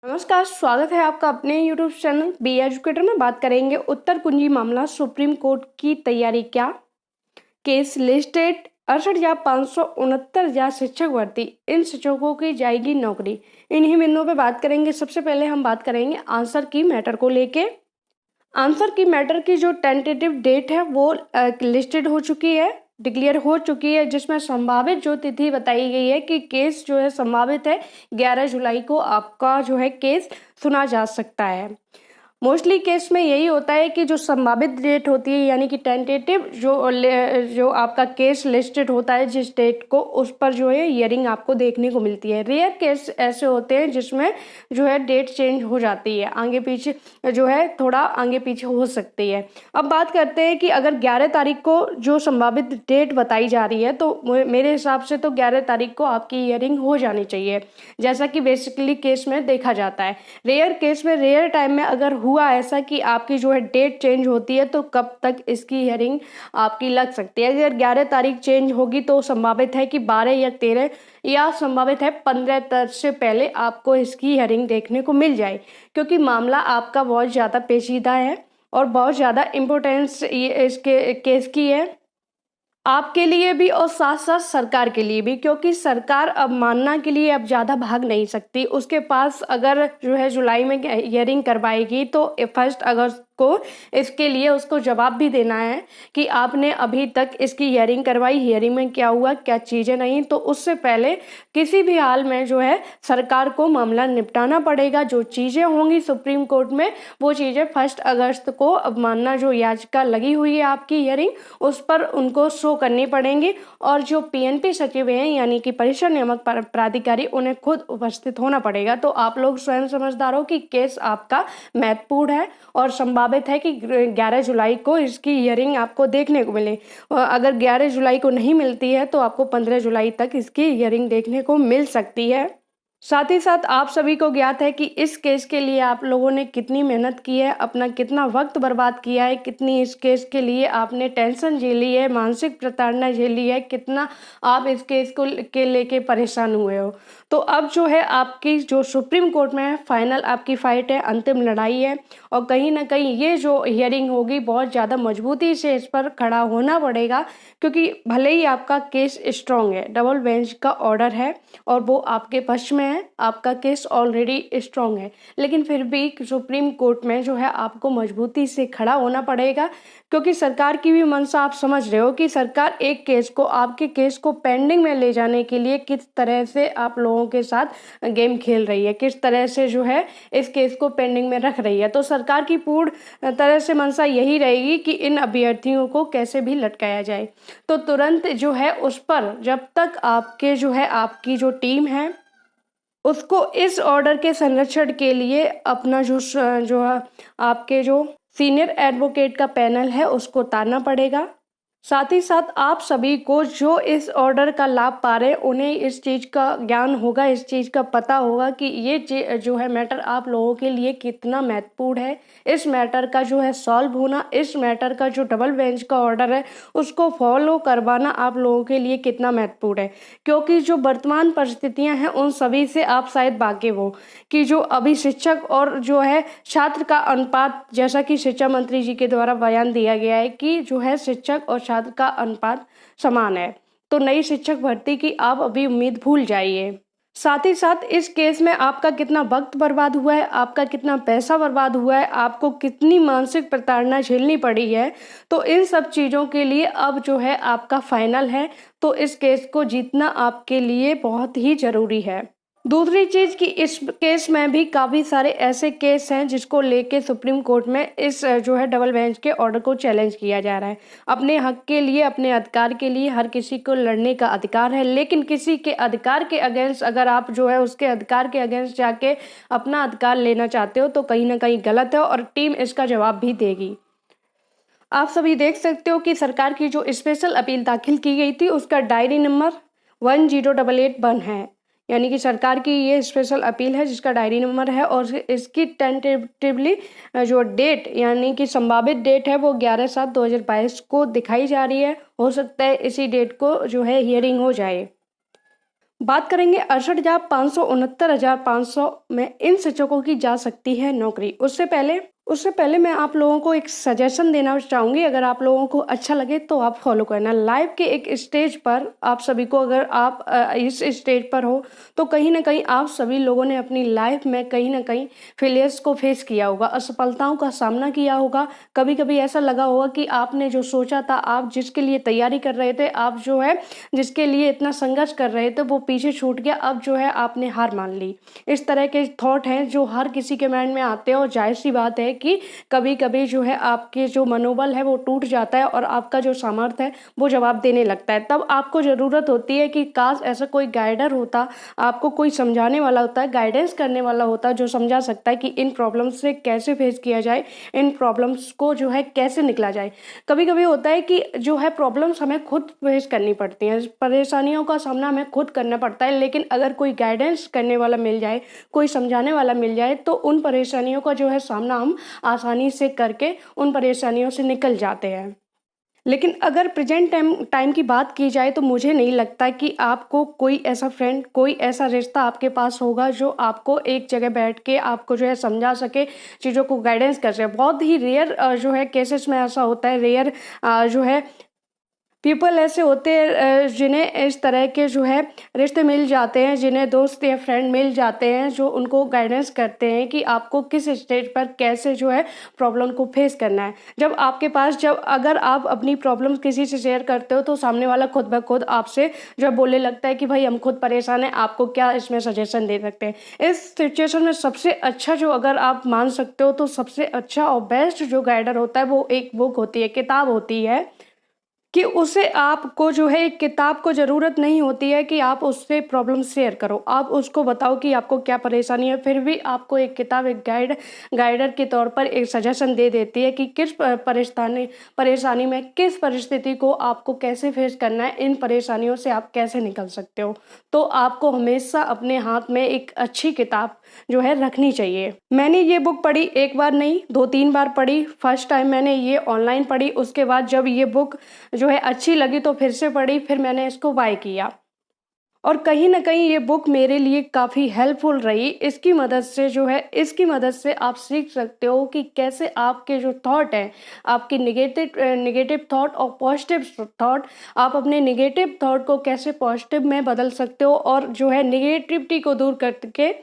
नमस्कार, स्वागत है आपका अपने यूट्यूब चैनल बी एजुकेटर में। बात करेंगे उत्तर कुंजी मामला सुप्रीम कोर्ट की तैयारी क्या, केस लिस्टेड 68,569 शिक्षक भर्ती, इन शिक्षकों की जाएगी नौकरी। इन्हीं बिंदुओं पे बात करेंगे। सबसे पहले हम बात करेंगे आंसर की मैटर को लेके। आंसर की मैटर की जो टेंटेटिव डेट है वो लिस्टेड हो चुकी है, डिक्लेयर हो चुकी है, जिसमें संभावित जो तिथि बताई गई है कि केस जो है संभावित है 11 जुलाई को आपका जो है केस सुना जा सकता है। मोस्टली केस में यही होता है कि जो संभावित डेट होती है यानी कि टेंटेटिव जो आपका केस लिस्टेड होता है जिस डेट को, उस पर जो है हियरिंग आपको देखने को मिलती है। रेयर केस ऐसे होते हैं जिसमें जो है डेट चेंज हो जाती है, आगे पीछे जो है थोड़ा आगे पीछे हो सकती है। अब बात करते हैं कि अगर 11 तारीख को जो संभावित डेट बताई जा रही है तो मेरे हिसाब से तो 11 तारीख को आपकी हियरिंग हो जानी चाहिए, जैसा कि बेसिकली केस में देखा जाता है। रेयर केस में रेयर टाइम में अगर हुआ ऐसा कि आपकी जो है डेट चेंज होती है तो कब तक इसकी हियरिंग आपकी लग सकती है। अगर 11 तारीख चेंज होगी तो संभावित है कि 12 या 13 या संभावित है 15 तारीख से पहले आपको इसकी हियरिंग देखने को मिल जाए, क्योंकि मामला आपका बहुत ज़्यादा पेचीदा है और बहुत ज़्यादा इम्पोर्टेंस इसके केस की है, आपके लिए भी और साथ साथ सरकार के लिए भी, क्योंकि सरकार अब मानना के लिए अब ज़्यादा भाग नहीं सकती। उसके पास अगर जो है जुलाई में हियरिंग करवाएगी तो 1 अगस्त को इसके लिए उसको जवाब भी देना है कि आपने अभी तक इसकी हियरिंग करवाई, हियरिंग में क्या हुआ, क्या चीज़ें नहीं। तो उससे पहले किसी भी हाल में जो है सरकार को मामला निपटाना पड़ेगा। जो चीज़ें होंगी सुप्रीम कोर्ट में वो चीज़ें 1 अगस्त को अब मानना जो याचिका लगी हुई है आपकी हियरिंग, उस पर उनको शो करनी पड़ेंगी और जो पीएनपी सचिव हैं यानी कि परीक्षा नियामक प्राधिकारी, उन्हें खुद उपस्थित होना पड़ेगा। तो आप लोग स्वयं समझदार हो कि केस आपका महत्वपूर्ण है और संभावित है कि 11 जुलाई को इसकी हियरिंग आपको देखने को मिले। अगर 11 जुलाई को नहीं मिलती है तो आपको 15 जुलाई तक इसकी हियरिंग देखने को मिल सकती है। साथ ही साथ आप सभी को ज्ञात है कि इस केस के लिए आप लोगों ने कितनी मेहनत की है, अपना कितना वक्त बर्बाद किया है, कितनी इस केस के लिए आपने टेंशन झेली है, मानसिक प्रताड़ना झेली है, कितना आप इस केस को के लेके परेशान हुए हो। तो अब जो है आपकी जो सुप्रीम कोर्ट में है फाइनल आपकी फाइट है, अंतिम लड़ाई है और कहीं ना कहीं ये जो हियरिंग होगी बहुत ज़्यादा मजबूती से इस पर खड़ा होना पड़ेगा, क्योंकि भले ही आपका केस स्ट्रॉन्ग है, डबल बेंच का ऑर्डर है और वो आपके पक्ष में है, आपका केस ऑलरेडी स्ट्रॉन्ग है, लेकिन फिर भी सुप्रीम कोर्ट में जो है आपको मजबूती से खड़ा होना पड़ेगा, क्योंकि सरकार की भी मंशा आप समझ रहे हो कि सरकार एक केस को, आपके केस को पेंडिंग में ले जाने के लिए किस तरह से आप लोगों के साथ गेम खेल रही है, किस तरह से जो है इस केस को पेंडिंग में रख रही है। तो सरकार की पूर्ण तरह से मंशा यही रहेगी कि इन अभ्यर्थियों को कैसे भी लटकाया जाए। तो तुरंत जो है उस पर, जब तक आपके जो है आपकी जो टीम है उसको इस ऑर्डर के संरक्षण के लिए अपना जो आपके जो सीनियर एडवोकेट का पैनल है उसको उतारना पड़ेगा। साथ ही साथ आप सभी को जो इस ऑर्डर का लाभ पा रहे हैं उन्हें इस चीज़ का ज्ञान होगा, इस चीज़ का पता होगा कि ये जो है मैटर आप लोगों के लिए कितना महत्वपूर्ण है। इस मैटर का जो है सॉल्व होना, इस मैटर का जो डबल बेंच का ऑर्डर है उसको फॉलो करवाना आप लोगों के लिए कितना महत्वपूर्ण है, क्योंकि जो वर्तमान परिस्थितियां हैं उन सभी से आप शायद वाकिफ हो कि जो अभी शिक्षक और जो है छात्र का अनुपात, जैसा कि शिक्षा मंत्री जी के द्वारा बयान दिया गया है कि जो है शिक्षक और छात्र का अनुपात समान है, तो नई शिक्षक भर्ती की आप अभी उम्मीद भूल जाइए। साथ ही साथ इस केस में आपका कितना वक्त बर्बाद हुआ है, आपका कितना पैसा बर्बाद हुआ है, आपको कितनी मानसिक प्रताड़ना झेलनी पड़ी है, तो इन सब चीज़ों के लिए अब जो है आपका फाइनल है, तो इस केस को जीतना आपके लिए बहुत ही ज़रूरी है। दूसरी चीज़ कि इस केस में भी काफ़ी सारे ऐसे केस हैं जिसको लेके सुप्रीम कोर्ट में इस जो है डबल बेंच के ऑर्डर को चैलेंज किया जा रहा है। अपने हक के लिए, अपने अधिकार के लिए हर किसी को लड़ने का अधिकार है, लेकिन किसी के अधिकार के अगेंस्ट अगर आप जो है उसके अधिकार के अगेंस्ट जाके अपना अधिकार लेना चाहते हो तो कहीं ना कहीं गलत है और टीम इसका जवाब भी देगी। आप सभी देख सकते हो कि सरकार की जो स्पेशल अपील दाखिल की गई थी उसका डायरी नंबर 10881 है, यानी कि सरकार की ये स्पेशल अपील है जिसका डायरी नंबर है और इसकी टेंटेटिवली जो डेट यानी कि संभावित डेट है वो 11/7/2022 को दिखाई जा रही है। हो सकता है इसी डेट को जो है हियरिंग हो जाए। बात करेंगे 68,569,500 में इन शिक्षकों की जा सकती है नौकरी। उससे पहले मैं आप लोगों को एक सजेशन देना चाहूँगी, अगर आप लोगों को अच्छा लगे तो आप फॉलो करना। लाइफ के एक स्टेज पर आप सभी को, अगर आप इस स्टेज पर हो तो कहीं ना कहीं आप सभी लोगों ने अपनी लाइफ में कहीं ना कहीं फेलियर्स को फेस किया होगा, असफलताओं का सामना किया होगा। कभी कभी ऐसा लगा होगा कि आपने जो सोचा था, आप जिसके लिए तैयारी कर रहे थे, आप जो है जिसके लिए इतना संघर्ष कर रहे थे, वो पीछे छूट गया। अब जो है आपने हार मान ली। इस तरह के थॉट हैं जो हर किसी के माइंड में आते हैं, और जाहिर सी बात है कि कभी कभी जो है आपके जो मनोबल है वो टूट जाता है और आपका जो सामर्थ्य है वो जवाब देने लगता है। तब आपको ज़रूरत होती है कि काश ऐसा कोई गाइडर होता, आपको कोई समझाने वाला होता है, गाइडेंस करने वाला होता, जो समझा सकता है कि इन प्रॉब्लम्स से कैसे फेस किया जाए, इन प्रॉब्लम्स को जो है कैसे निकला जाए। कभी कभी होता है कि जो है प्रॉब्लम्स हमें खुद फेस करनी पड़ती हैं, परेशानियों का सामना हमें खुद करना पड़ता है, लेकिन अगर कोई गाइडेंस करने वाला मिल जाए, कोई समझाने वाला मिल जाए, तो उन परेशानियों का जो है सामना हम आसानी से करके उन परेशानियों से निकल जाते हैं। लेकिन अगर प्रेजेंट टाइम की बात की जाए तो मुझे नहीं लगता कि आपको कोई ऐसा फ्रेंड, कोई ऐसा रिश्ता आपके पास होगा जो आपको एक जगह बैठ के आपको जो है समझा सके, चीज़ों को गाइडेंस कर सके। बहुत ही रेयर जो है केसेस में ऐसा होता है, रेयर जो है पीपल ऐसे होते हैं जिन्हें इस तरह के जो है रिश्ते मिल जाते हैं, जिन्हें दोस्त या फ्रेंड मिल जाते हैं, जो उनको गाइडेंस करते हैं कि आपको किस स्टेज पर कैसे जो है प्रॉब्लम को फेस करना है। जब अगर आप अपनी प्रॉब्लम किसी से शेयर करते हो तो सामने वाला खुद ब खुद आपसे जो है बोलने लगता है कि भाई हम खुद परेशान हैं, आपको क्या इसमें सजेशन दे सकते हैं। इस सिचुएशन में सबसे अच्छा जो अगर आप मान सकते हो तो सबसे अच्छा और बेस्ट जो गाइडर होता है वो एक बुक होती है, किताब होती है, कि उसे आपको जो है एक किताब को ज़रूरत नहीं होती है कि आप उससे प्रॉब्लम शेयर करो, आप उसको बताओ कि आपको क्या परेशानी है, फिर भी आपको एक किताब एक गाइडर के तौर पर एक सजेशन दे देती है कि किस परेशानी में, किस परिस्थिति को आपको कैसे फेस करना है, इन परेशानियों से आप कैसे निकल सकते हो। तो आपको हमेशा अपने हाथ में एक अच्छी किताब जो है रखनी चाहिए। मैंने ये बुक पढ़ी, एक बार नहीं 2-3 बार पढ़ी। फर्स्ट टाइम मैंने ये ऑनलाइन पढ़ी, उसके बाद जब ये बुक जो है अच्छी लगी तो फिर से पढ़ी, फिर मैंने इसको बाय किया, और कहीं ना कहीं ये बुक मेरे लिए काफ़ी हेल्पफुल रही। इसकी मदद से आप सीख सकते हो कि कैसे आपके जो थॉट हैं, आपकी निगेटिव थॉट और पॉजिटिव थॉट, आप अपने निगेटिव थॉट को कैसे पॉजिटिव में बदल सकते हो, और जो है निगेटिविटी को दूर करके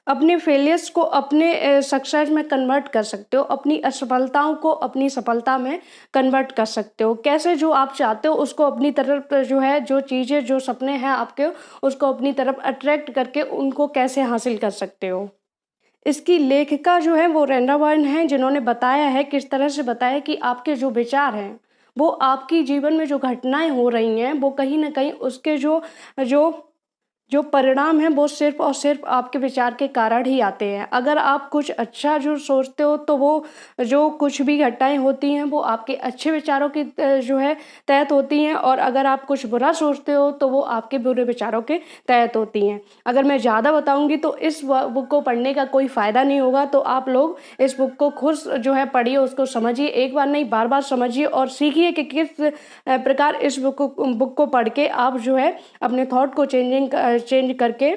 अपने फेलियर्स को अपने सक्सेस में कन्वर्ट कर सकते हो, अपनी असफलताओं को अपनी सफलता में कन्वर्ट कर सकते हो। कैसे जो आप चाहते हो उसको अपनी तरफ जो है, जो चीज़ें, जो सपने हैं आपके, उसको अपनी तरफ अट्रैक्ट करके उनको कैसे हासिल कर सकते हो। इसकी लेखिका जो है वो रंडा बर्न है, जिन्होंने बताया है, किस तरह से बताया कि आपके जो विचार हैं वो आपकी जीवन में जो घटनाएं हो रही हैं वो कहीं ना कहीं उसके जो जो जो परिणाम हैं वो सिर्फ और सिर्फ आपके विचार के कारण ही आते हैं। अगर आप कुछ अच्छा जो सोचते हो तो वो जो कुछ भी घटनाएं होती हैं वो आपके अच्छे विचारों की जो है तहत होती हैं, और अगर आप कुछ बुरा सोचते हो तो वो आपके बुरे विचारों के तहत होती हैं। अगर मैं ज़्यादा बताऊंगी तो इस बुक को पढ़ने का कोई फ़ायदा नहीं होगा, तो आप लोग इस बुक को खुद जो है पढ़िए, उसको समझिए, एक बार नहीं बार बार समझिए और सीखिए कि किस प्रकार इस बुक को पढ़ के आप जो है अपने थॉट को चेंज करके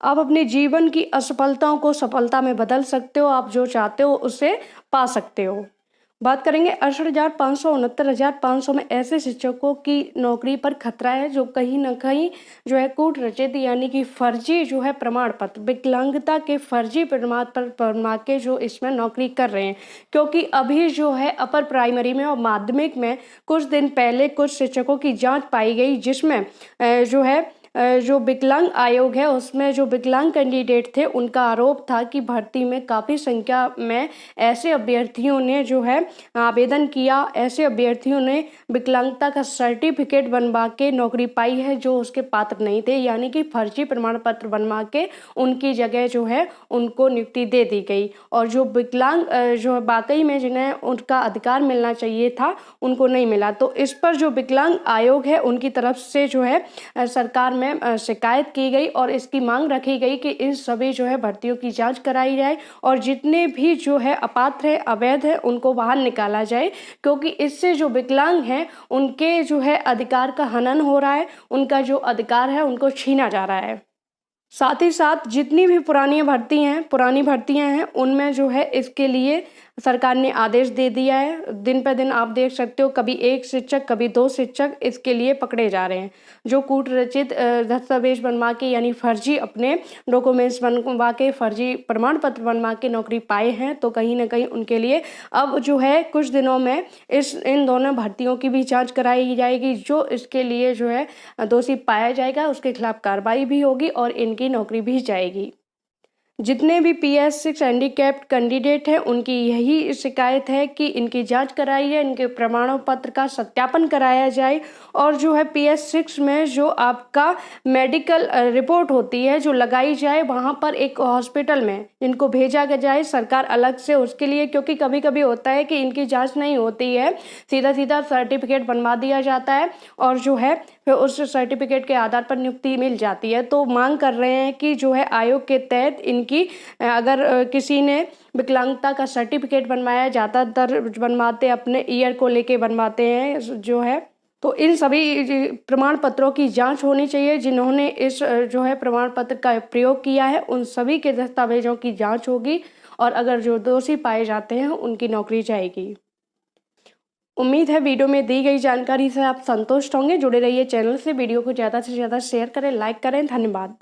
आप अपने जीवन की असफलताओं को सफलता में बदल सकते हो, आप जो चाहते हो उसे पा सकते हो। बात करेंगे 68,569,500 में ऐसे शिक्षकों की नौकरी पर खतरा है जो कहीं ना कहीं जो है कूट रचित यानी कि फर्जी जो है प्रमाण पत्र, विकलांगता के फर्जी प्रमाण पत्र बनवा के जो इसमें नौकरी कर रहे हैं। क्योंकि अभी जो है अपर प्राइमरी में और माध्यमिक में कुछ दिन पहले कुछ शिक्षकों की जांच पाई गई, जिसमें जो है जो विकलांग आयोग है उसमें जो विकलांग कैंडिडेट थे उनका आरोप था कि भर्ती में काफ़ी संख्या में ऐसे अभ्यर्थियों ने जो है आवेदन किया, ऐसे अभ्यर्थियों ने विकलांगता का सर्टिफिकेट बनवा के नौकरी पाई है जो उसके पात्र नहीं थे, यानी कि फर्जी प्रमाण पत्र बनवा के उनकी जगह जो है उनको नियुक्ति दे दी गई। और जो विकलांग जो वाकई में जिन्हें उनका अधिकार मिलना चाहिए था उनको नहीं मिला। तो इस पर जो विकलांग आयोग है उनकी तरफ से जो है सरकार में शिकायत की गई और इसकी मांग रखी गई कि इन सभी जो है भर्तियों की जांच कराई जाए और जितने भी जो है अपात्र है, अवैध है, उनको बाहर निकाला जाए, क्योंकि इससे जो विकलांग हैं उनके जो है अधिकार का हनन हो रहा है, उनका जो अधिकार है उनको छीना जा रहा है। साथ ही साथ जितनी भी पुरानी भर्तियां हैं उनमें जो है इसके लिए सरकार ने आदेश दे दिया है। दिन पे दिन आप देख सकते हो, कभी एक शिक्षक कभी 2 शिक्षक इसके लिए पकड़े जा रहे हैं, जो कूट रचित दस्तावेज बनवा के यानी फर्जी अपने डॉक्यूमेंट्स बनवा के, फर्जी प्रमाण पत्र बनवा के नौकरी पाए हैं। तो कहीं ना कहीं उनके लिए अब जो है कुछ दिनों में इन दोनों भर्तियों की भी जाँच कराई जाएगी। जो इसके लिए जो है दोषी पाया जाएगा उसके खिलाफ कार्रवाई भी होगी और इनकी नौकरी भी जाएगी। जितने भी PS6 हैंडीकैप्ड कैंडिडेट हैं उनकी यही शिकायत है कि इनकी जांच कराई है, इनके प्रमाण पत्र का सत्यापन कराया जाए और जो है PS6 में जो आपका मेडिकल रिपोर्ट होती है जो लगाई जाए, वहाँ पर एक हॉस्पिटल में इनको भेजा जाए सरकार अलग से उसके लिए, क्योंकि कभी कभी होता है कि इनकी जांच नहीं होती है, सीधा सीधा सर्टिफिकेट बनवा दिया जाता है और जो है फिर उस सर्टिफिकेट के आधार पर नियुक्ति मिल जाती है। तो मांग कर रहे हैं कि जो है आयोग के तहत इनकी अगर किसी ने विकलांगता का सर्टिफिकेट बनवाया, ज़्यादातर बनवाते अपने ईयर को लेके बनवाते हैं जो है, तो इन सभी प्रमाण पत्रों की जांच होनी चाहिए। जिन्होंने इस जो है प्रमाण पत्र का प्रयोग किया है उन सभी के दस्तावेजों की जांच होगी और अगर जो दोषी पाए जाते हैं उनकी नौकरी जाएगी। उम्मीद है वीडियो में दी गई जानकारी से आप संतुष्ट होंगे। जुड़े रहिए चैनल से, वीडियो को ज़्यादा से ज़्यादा शेयर करें, लाइक करें। धन्यवाद।